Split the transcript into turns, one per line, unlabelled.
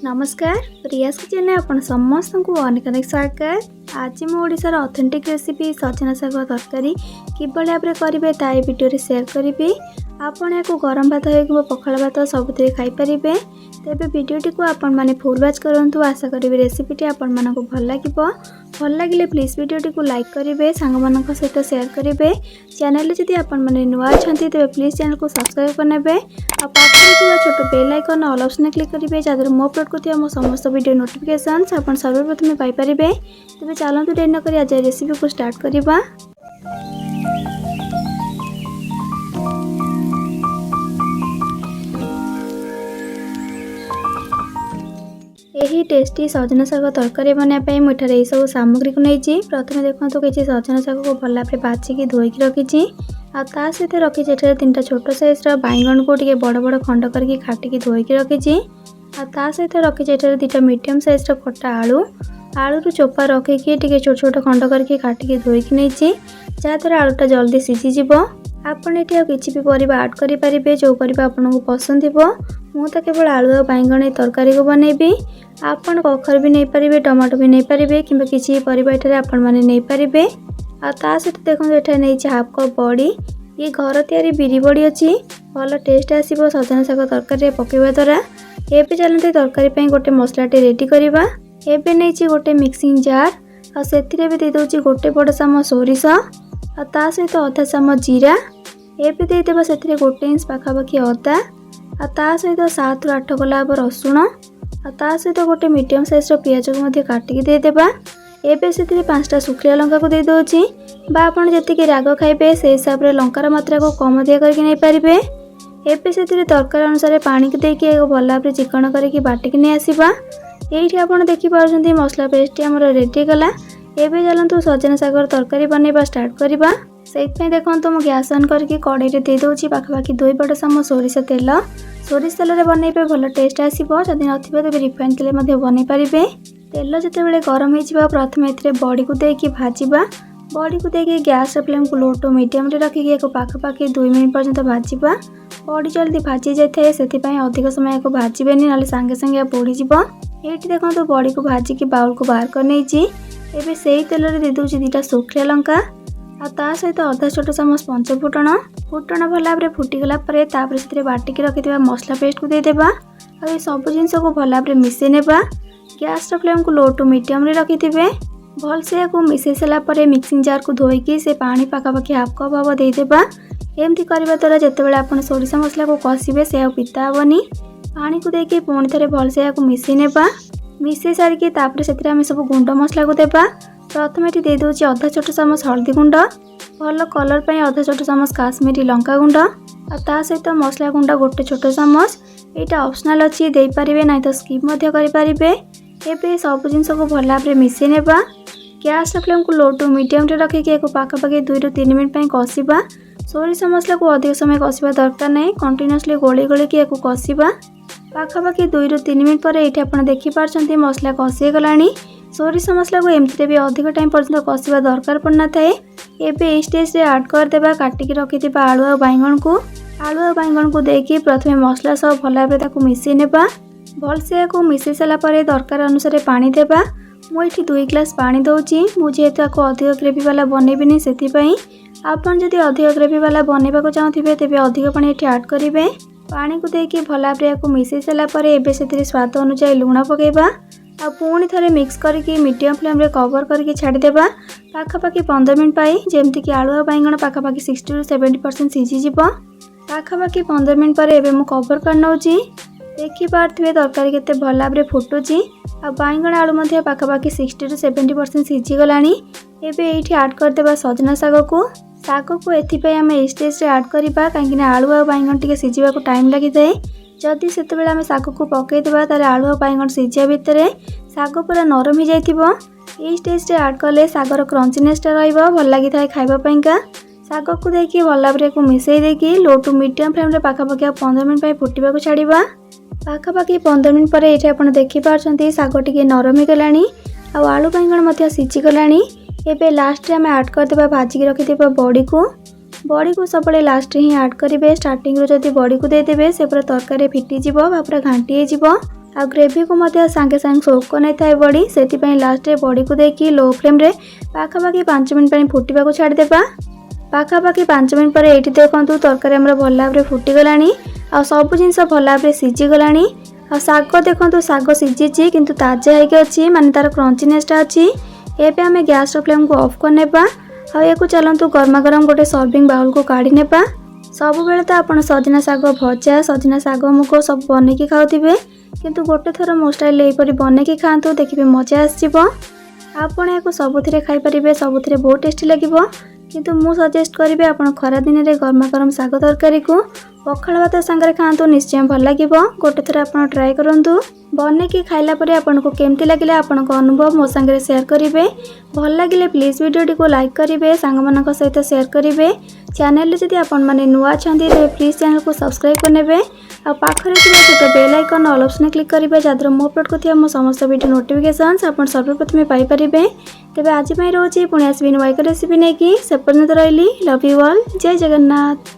नमस्कार प्रिया किचन आपण समस्त को अनेक अनेक स्वागत। आज मु ओडिशार ऑथेंटिक रेसिपी सजना साग तरकारी किभली भाव करेंगे ताई वीडियो शेयर करी। आपण या गरम भात हो पखाल भात सबुथे खाईपारे। तेज वीडियोटी को आपण मैंने फुल वॉच करूँ। आशा करी रेसिपीटी आपण मानक भल लगे। भल लगे प्लीज वीडियोटी को लाइक करेंगे, सांग मान सहित शेयर करेंगे। चैनल जदि आपण मैंने नुआ अच्छा तेज प्लीज चैनल को सब्सक्राइब करने पाखे छोट bell icon all option click करेंगे जहाँद्वारा मो अपलोड करथिबा मो समस्त वीडियो नोटिफिकेशन आपण सर्वप्रथम पाइपर। तेज चलतु देरी नक आज रेसिपी को स्टार्ट करवा। यही टेस्टी सजना साग तरकारी बनाई मुठार यही सब सामग्री को नहीं। प्रथम देखो किसी सजना साग को भल भाव बाछिकी धोईकी रखी। ता सहित रखी 3टा छोट साइज बैगन को टे बड़ बड़ खंड करके काटिकी धोईकी रखी। ता सहित रखी 2टा मीडियम साइज कटा आलू आलू चोपा रखिकी टे छोट छोट खंड करके काटिकी धोईकी नहीं, जहाँद्वारा आलूटा जल्दी सीझीज। आपड़ ये किसी भी परिबा ऐड करेंगे जो परिबा आपको पसंद थी। मु तो केवल आलू और बैगन तरकारी को बनैबी। आपन कखर भी नहीं पारे, टमाटो भी नहीं पारे कि किसी परिबा आपण मैंने नहीं पारे। ता सहित देखो ये नहीं हाफ कप बड़ी, ये घर तैयारी बिरी बड़ी अच्छी भल टेस्ट आसो सजना साग तरकारी पकेवा द्वारा। एबे चलते तरकारी गोटे मसलाटे रेडी करवा। एबे नहीं गोटे मिक्सिंग जार और से भी दे दूची गोटे बड़ चामच सोरिष ता सहित अधा चामच जीरा। एबे देदेबा से गोटे इंच पाखापाखि अदा ता सहित 7 ରୁ 8 गलाब रसुण ता सहित गोटे मीडियम साइज पियाज को काटिकी देदेबा। एबे से 5टा सुखिया लंका को दे दोची बा आपण जतिके राग खाइबे से हिसाब रे लंकार मात्रा को कम अधिक करके नहीं पारिबे। एबे से तरकारी अनुसार पानी को देके भल भाव चिकन करके बाटिकी नहीं आसीबा। एठी आपण देखि पारुछंती मसला पेस्ट हमर रेडी गला। एबे चलंतु सजना सागर तरकारी बनैबा स्टार्ट करबा। सेइथपै देखंतु मु गैस ऑन करके कढ़ाई रे दे दोची पाखापाखि 2 बड़ चामच सोरिष तेल। सोरिष तेल रे बनैबे भल टेस्ट आसीबो। जदि नथिबे तेबे रिफाइन तेल मध्ये बनै पारिबे। तेल जितेबाला गरम हो प्रथम ए बड़ी को देकी भाजवा। बड़ी को देकी गैस फ्लेम को लो टू मीडियम रे रखिकी एक पाखापाखि 2 मिनट पर्यंत भाजवा। बड़ी जल्दी भाजी जाए से अधिक समय को भाजबेनी ना सांगे सांगे पोड़ीज। ये देखो बड़ी को भाजिकी बाउल को बाहर कर नहीं। एबे से तेल दे दूची 2टा सुखिया लंका ता सहित अधा छोट चामच पंच फुटण। फुटण भल भाव फुटीगला से बाटिकी रखि मसला पेस्ट को देदेबा। ये सब जिन को भल भाव मिसई नेबा। गैस फ्लेम को लो टू मीडियम रे रखि भल से मिसई सारापर मिक्सिंग जार को धोईकी से पानी पाखापाखि हाफ कप हम देदेबा। एमती करने द्वारा जितेबाला आप सोरिष मसला को कषिबे से पिता हेनी। पानी को देके पुणी थे भल से मिसई नेबा। मिसई सारिकी से आम सब गुंड मसला को देबा। प्रथम ये दे दूची अधा छोट चामच हल्दी गुंड, भल कलर पर अधा छोट चामच काश्मीरी लंका गुंड ता सहित मसला गुंड गोटे छोट चामच। यहाँ ऑप्शनल अच्छी दे पारे ना तो स्किप करें। एबे सब जिन को भल भाव मिसई नेबा। गैस फ्लेम को लो टू मीडियम रे रखिकी एक पाखापाखि 2 ରୁ 3 मिनट कषिबा। सोरिष मसला को अधिक समय कषिबा दरकार नहीं, कंटिन्यूअसली गोली गोलिकी कषिबा। पाखापाखि 2 ରୁ 3 मिनट पर ये आप देखिपार्छंती मसला कषि गलानी। सोरिष मसला को एमती भी अधिक टाइम पर्यंत कषिबा दरकार पड़ना थाए। एबे ए स्टेज रे ऐड कर देबा काटिकी रखिथिबा आलू और बैगन को। आलू और बैगन को देकी प्रथम मसला सब भल भाव मिसई नेबा। भल से मिसई सारापर दरकार अनुसार पानी देबा। मुझे 2 ग्लास पानी दौची। मुझे आपको अधिक ग्रेवी वाला बनैबिनी से आपन जदि अधिक ग्रेवी वाला बनैबा चाहूथे तेज अधिक पानी ये ऐड करेंगे। पानी को देकी भल भाव मिसई सारापर एबे से स्वाद अनुसार लुण पकेबा आ पुणी थे मिक्स करके मीडियम फ्लेम रे कवर करके छाड़देबा पाखापाखि 15 मिनट पाई जेमती कि आलू और बैगन पाखापाखि 60 ରୁ 70% सीझीज। पाखापाखि 15 मिनट पर एबे मु कवर कर नौची। देखि पार्थिबे तरकारी केते भल भाव फुटुची आ बैगन आलू पाखापाखि 60 ରୁ 70% सीझी गलानी। एबे एठी ऐड कर देबा सजना साग को। साग को एथिपे आम ए स्टेज रे ऐड करबा काहेकि आलू और बैगन टिके सीझिबा को टाइम लागि थाए। जदि से आम साग को पकईदेबा तारे आलू और बैगन सीझा भितर साग पूरा नरम हो जाइथिबो। ए स्टेज रे ऐड कले सागर क्रंचीनेसटा रहिबो भल लागि थाए खाइबा पइका। साग को देकी भल भाव मिसई देकी लो टू मीडियम फ्लेम रे पाखापाखि 15 मिनट फुटिबा को छाड़िबा। पाखापाखि 15 मिनट पर ये आप देखिपार्छंती साग टिके नरम हो गलानी आ आलू बैगन सीझी गलानी। एबे लास्ट रे आम ऐड कर देबा भाजिकी रखिथिबा बड़ी को सब लास्ट ही ऐड करेंगे। स्टार्टिंग जदि बड़ी को देदेवे से पूरा तरकारी फिटीज पूरा घाटी हो आ ग्रेवी को मध्य सांगे सांगे सोक कर नहीं था बड़ी से लास्ट बड़ी को देकी लो फ्लेम रे पाखापाखि 5 मिनट पर फुटा को छाड़देबा। पाखापाखि 5 मिनट पर ये देखो तरकारी आमर भल भाव में फुटीगला आ सब जिनस भल भाव में सीझीगला। आ साग देखो साग सीझी किंतु ताजा होगी अच्छी माने तार क्रंचीनेसटा अच्छी। एबे आमे गैस फ्लेम को ऑफ कर नेबा आ या चलतु गरमा गरम गोटे सर्विंग बाउल को काढ़ी नेबा। सब बेले तो आपण सजना साग भजा सजना साग मुग सब बनैकी खाऊे किंतु गोटे थर मो स्टाइल यहीपरि बनैकी खातु देखिए मजा आसो। आपण या सबुथिरे खाई परिबे सबुथिरे बहुत टेस्टी लगिबो किंतु मु सजेस्ट करिबे आपण खरा दिन रे गरमा गरम साग तरकारी को पखाल भात सांगरे खातु निश्चय भल लगिबो। गोटे थर आपण ट्राई करंतु बनैकी खाइला परे आपण को केमती लगिले आपण को अनुभव मो संगे शेयर करिवे। भल लगिले प्लीज वीडियो को लाइक करिवे सांग मानक सहित शेयर करिवे। चैनल जदि आपण माने नुआ छंदी तेबे प्लीज चैनल को सब्सक्राइब करनेबे आ पाखरे थिबा छोट bell icon all option click करिवे जादर मो अपलोड करथिया मो समस्त वीडियो नोटिफिकेशंस आपण सर्वप्रथमे पाई परिबे। तेबे आज पई रहउची पुणी आसबिन वाइक रेसिपी नेकी से पर्यंत रहिली। Love you all. जय जगन्नाथ।